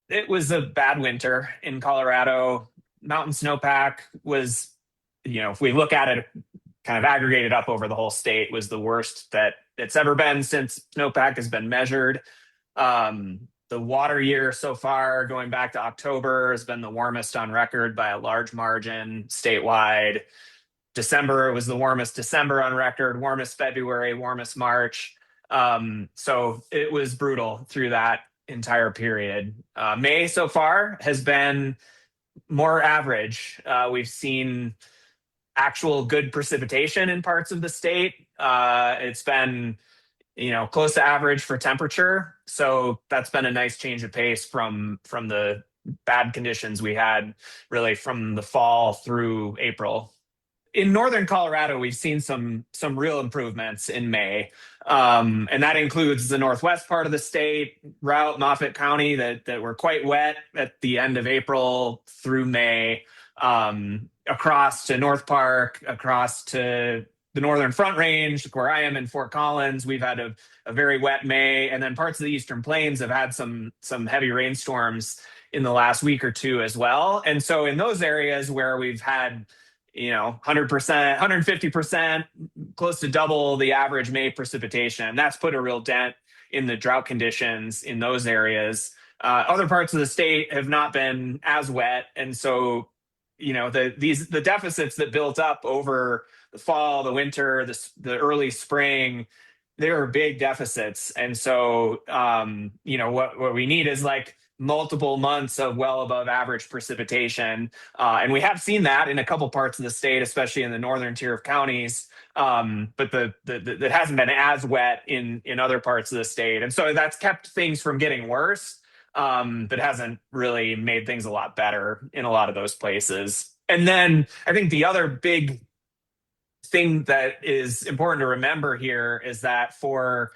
It was a bad winter in Colorado. Mountain snowpack was, if we look at it kind of aggregated up over the whole state, was the worst that it's ever been since snowpack has been measured. The water year so far, going back to October, has been the warmest on record by a large margin statewide. December was the warmest December on record, warmest February, warmest March. So it was brutal through that entire period. May so far has been more average. We've seen actual good precipitation in parts of the state. It's been, close to average for temperature. So that's been a nice change of pace from the bad conditions we had really from the fall through April. In northern Colorado, we've seen some real improvements in May, and that includes the northwest part of the state, Routt, Moffett County, that were quite wet at the end of April through May, across to North Park, across to the Northern Front Range, where I am in Fort Collins. We've had a very wet May, and then parts of the Eastern Plains have had some heavy rainstorms in the last week or two as well. And so in those areas where we've had 100%, 150%, close to double the average May precipitation. That's put a real dent in the drought conditions in those areas. Other parts of the state have not been as wet. And so, the deficits that built up over the fall, the winter, the early spring, they were big deficits. And so, what we need is like multiple months of well above average precipitation. And we have seen that in a couple parts of the state, especially in the northern tier of counties. But that hasn't been as wet in other parts of the state. And so that's kept things from getting worse, but hasn't really made things a lot better in a lot of those places. And then I think the other big thing that is important to remember here is that for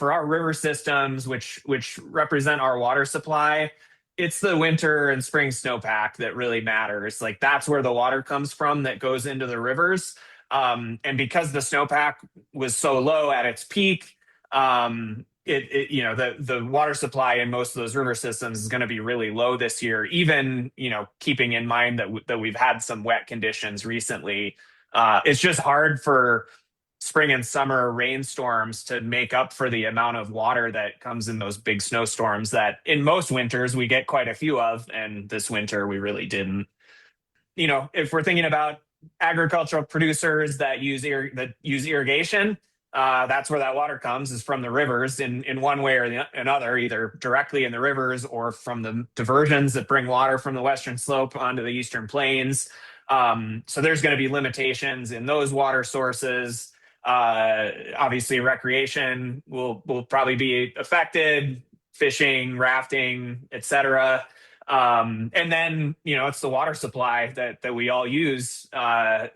our river systems, which represent our water supply, it's the winter and spring snowpack that really matters. Like that's where the water comes from that goes into the rivers. And because the snowpack was so low at its peak, the water supply in most of those river systems is going to be really low this year, even keeping in mind that we've had some wet conditions recently. It's just hard for spring and summer rainstorms to make up for the amount of water that comes in those big snowstorms that in most winters we get quite a few of, and this winter we really didn't. If we're thinking about agricultural producers that use irrigation, that's where that water comes, is from the rivers in one way or another, either directly in the rivers or from the diversions that bring water from the western slope onto the eastern plains. So there's going to be limitations in those water sources. Obviously, recreation will probably be affected, fishing, rafting, etc. And then it's the water supply that we all use. That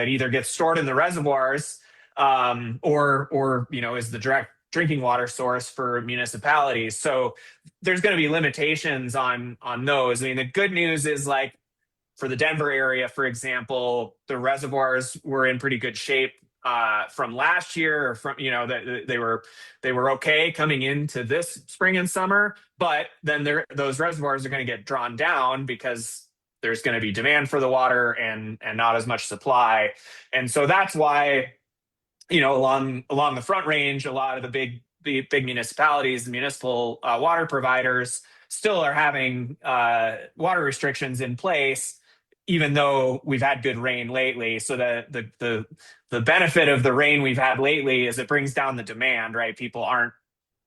either gets stored in the reservoirs, or is the direct drinking water source for municipalities. So there's going to be limitations on those. I mean, the good news is like for the Denver area, for example, the reservoirs were in pretty good shape from last year, or from they were okay coming into this spring and summer, but then those reservoirs are going to get drawn down because there's going to be demand for the water and not as much supply. And so that's why along the Front Range, a lot of the big municipalities, the municipal water providers still are having water restrictions in place, even though we've had good rain lately. So the benefit of the rain we've had lately is it brings down the demand, right? People aren't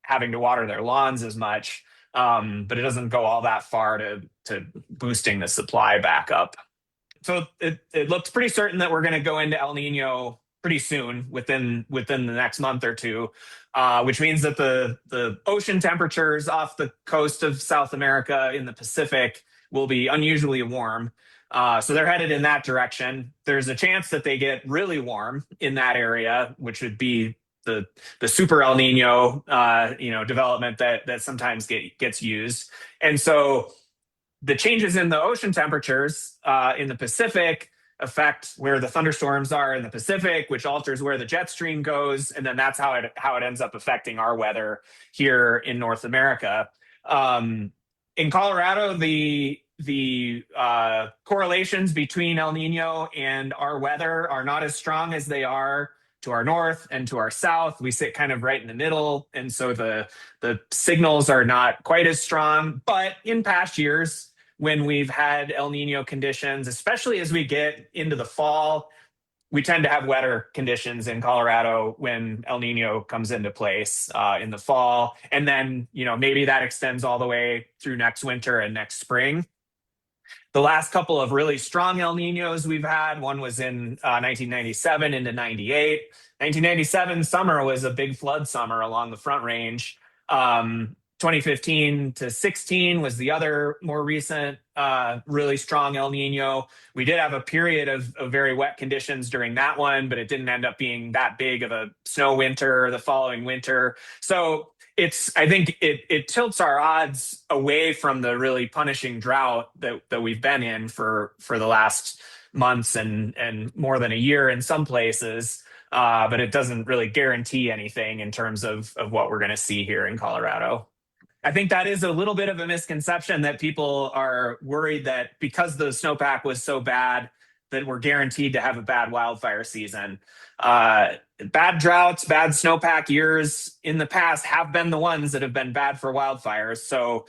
having to water their lawns as much, but it doesn't go all that far to boosting the supply back up. So it looks pretty certain that we're going to go into El Nino pretty soon, within the next month or two, which means that the ocean temperatures off the coast of South America in the Pacific will be unusually warm. So they're headed in that direction. There's a chance that they get really warm in that area, which would be the super El Nino, development that sometimes gets used. And so the changes in the ocean temperatures in the Pacific affect where the thunderstorms are in the Pacific, which alters where the jet stream goes, and then that's how it ends up affecting our weather here in North America. In Colorado, the correlations between El Nino and our weather are not as strong as they are to our north and to our south. We sit kind of right in the middle, and so the signals are not quite as strong. But in past years, when we've had El Nino conditions, especially as we get into the fall, we tend to have wetter conditions in Colorado when El Nino comes into place in the fall. And then, maybe that extends all the way through next winter and next spring. The last couple of really strong El Ninos we've had, one was in 1997 into 98. 1997 summer was a big flood summer along the Front Range. 2015 to 16 was the other more recent, really strong El Nino. We did have a period of very wet conditions during that one, but it didn't end up being that big of a snow winter the following winter. So I think it tilts our odds away from the really punishing drought that we've been in for the last months and more than a year in some places. But it doesn't really guarantee anything in terms of what we're going to see here in Colorado. I think that is a little bit of a misconception that people are worried that because the snowpack was so bad that we're guaranteed to have a bad wildfire season. Bad droughts, bad snowpack years in the past have been the ones that have been bad for wildfires. So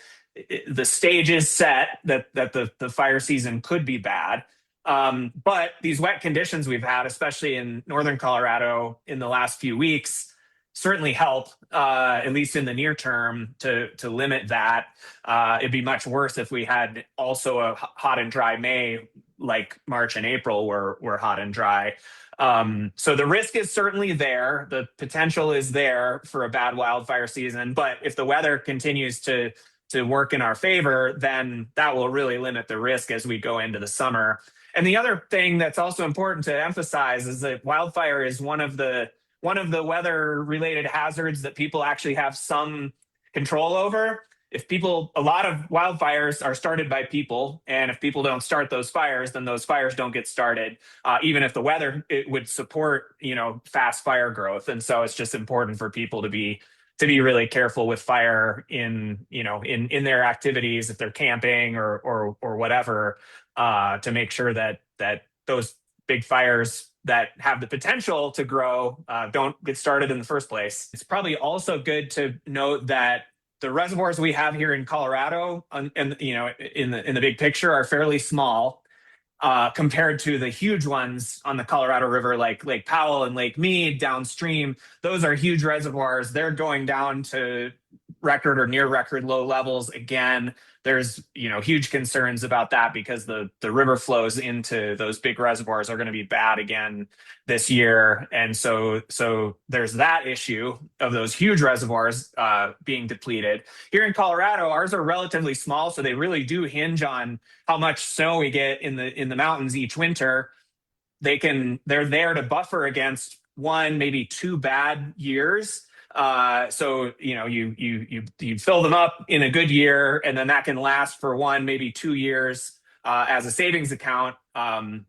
the stage is set that the fire season could be bad. But these wet conditions we've had, especially in northern Colorado in the last few weeks, certainly help, at least in the near term, to limit that. It'd be much worse if we had also a hot and dry May, like March and April were hot and dry. So the risk is certainly there. The potential is there for a bad wildfire season. But if the weather continues to work in our favor, then that will really limit the risk as we go into the summer. And the other thing that's also important to emphasize is that wildfire is one of the weather related hazards that people actually have some control over. A lot of wildfires are started by people, and if people don't start those fires, then those fires don't get started, even if the weather it would support, fast fire growth. And so it's just important for people to be really careful with fire in their activities, if they're camping or whatever, to make sure that those big fires that have the potential to grow don't get started in the first place. It's probably also good to note that the reservoirs we have here in Colorado, and in the big picture, are fairly small compared to the huge ones on the Colorado River, like Lake Powell and Lake Mead downstream. Those are huge reservoirs. They're going down to record or near record low levels again. There's huge concerns about that because the river flows into those big reservoirs are going to be bad again this year. And so there's that issue of those huge reservoirs being depleted. Here in Colorado, ours are relatively small, so they really do hinge on how much snow we get in the mountains each winter. They're there to buffer against one, maybe two bad years. So you fill them up in a good year, and then that can last for one, maybe 2 years as a savings account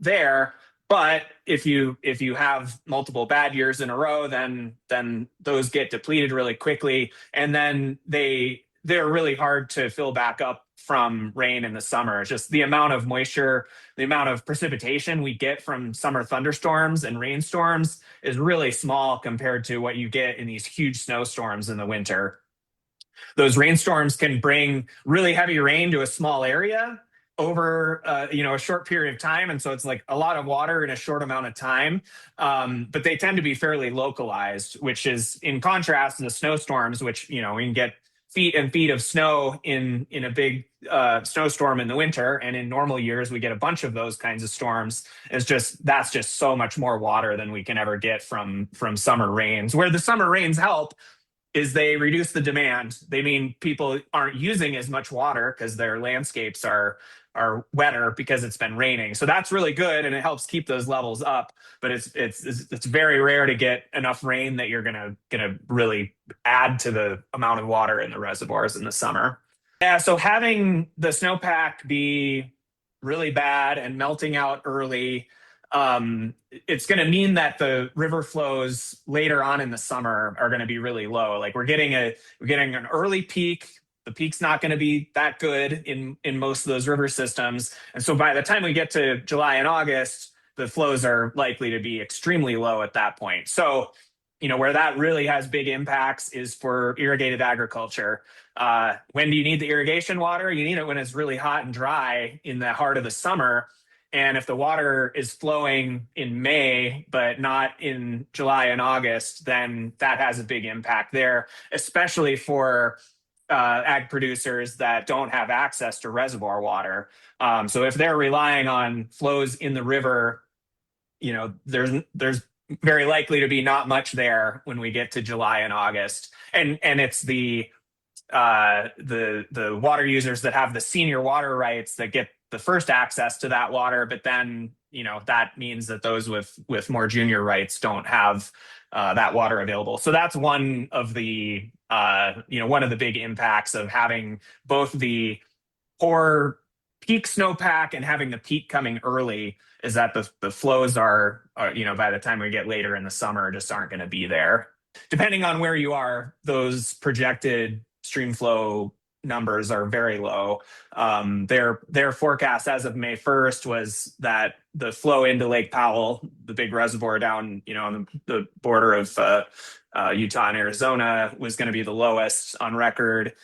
there. But if you have multiple bad years in a row, then those get depleted really quickly, and then they're really hard to fill back up from rain in the summer. It's just the amount of moisture, the amount of precipitation we get from summer thunderstorms and rainstorms is really small compared to what you get in these huge snowstorms in the winter. Those rainstorms can bring really heavy rain to a small area over a short period of time, and so it's like a lot of water in a short amount of time. But they tend to be fairly localized, which is in contrast to the snowstorms, which we can get feet and feet of snow in a big snowstorm in the winter, and in normal years we get a bunch of those kinds of storms. That's just so much more water than we can ever get from summer rains. Where the summer rains help is they reduce the demand. They mean people aren't using as much water because their landscapes are wetter because it's been raining. So that's really good, and it helps keep those levels up. But it's very rare to get enough rain that you're gonna really add to the amount of water in the reservoirs in the summer. Yeah, so having the snowpack be really bad and melting out early, it's going to mean that the river flows later on in the summer are going to be really low. Like we're getting an early peak the peak's not going to be that good in most of those river systems. And so by the time we get to July and August, the flows are likely to be extremely low at that point. So, where that really has big impacts is for irrigated agriculture. When do you need the irrigation water? You need it when it's really hot and dry in the heart of the summer. And if the water is flowing in May, but not in July and August, then that has a big impact there, especially for ag producers that don't have access to reservoir water. So if they're relying on flows in the river, there's very likely to be not much there when we get to July and August. And it's the water users that have the senior water rights that get the first access to that water, but then that means that those with more junior rights don't have that water available. So that's one of the big impacts of having both the poor peak snowpack and having the peak coming early, is that the flows are by the time we get later in the summer just aren't going to be there. Depending on where you are, those projected stream flow numbers are very low. Their forecast as of May 1st was that the flow into Lake Powell, the big reservoir down on the border of Utah and Arizona, was going to be the lowest on record.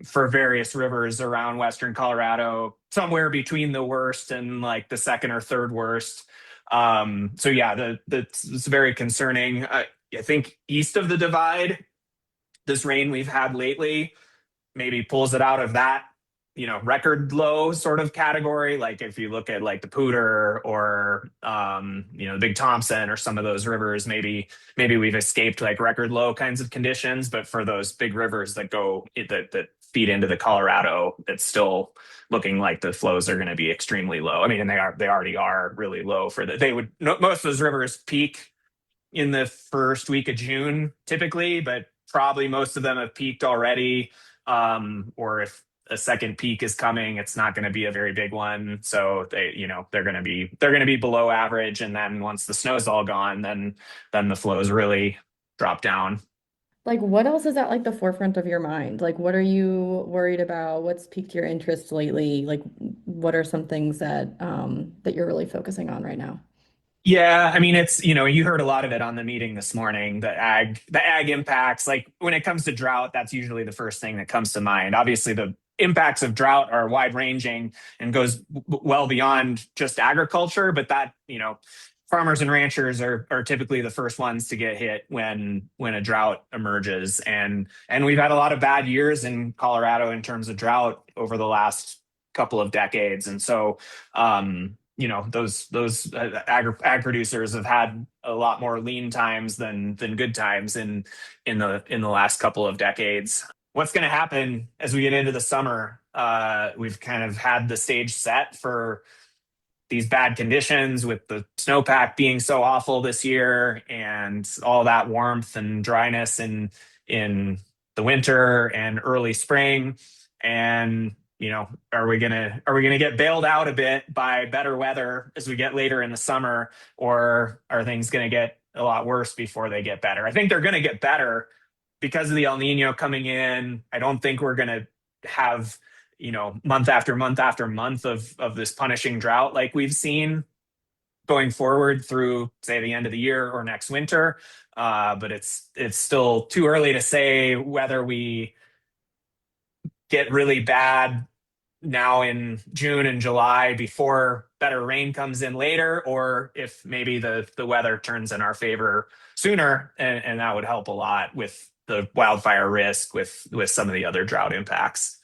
For various rivers around Western Colorado, somewhere between the worst and like the second or third worst. So yeah, it's very concerning. I think east of the divide, this rain we've had lately maybe pulls it out of that record low sort of category. Like if you look at like the Poudre or Big Thompson or some of those rivers, maybe we've escaped like record low kinds of conditions. But for those big rivers that feed into the Colorado, it's still looking like the flows are going to be extremely low. I mean, and they already are really low for most of those rivers peak in the first week of June typically, but probably most of them have peaked already. Or if a second peak is coming, it's not going to be a very big one. So they're going to be below average. And then once the snow's all gone, then the flows really drop down. Like, what else is at like the forefront of your mind? Like, what are you worried about? What's piqued your interest lately? Like, what are some things that you're really focusing on right now? Yeah, I mean, it's, you heard a lot of it on the meeting this morning, the ag impacts. Like when it comes to drought, that's usually the first thing that comes to mind. Obviously, the impacts of drought are wide ranging and goes well beyond just agriculture, but farmers and ranchers are typically the first ones to get hit when a drought emerges. And we've had a lot of bad years in Colorado in terms of drought over the last couple of decades. And so those ag producers have had a lot more lean times than good times in the last couple of decades. What's going to happen as we get into the summer? We've kind of had the stage set for these bad conditions with the snowpack being so awful this year and all that warmth and dryness in the winter and early spring. And are we gonna get bailed out a bit by better weather as we get later in the summer, or are things gonna get a lot worse before they get better? I think they're gonna get better because of the El Nino coming in. I don't think we're gonna have month after month after month of this punishing drought like we've seen going forward through, say, the end of the year or next winter. But it's still too early to say whether we get really bad now in June and July before better rain comes in later, or if maybe the weather turns in our favor sooner, and that would help a lot with the wildfire risk with some of the other drought impacts.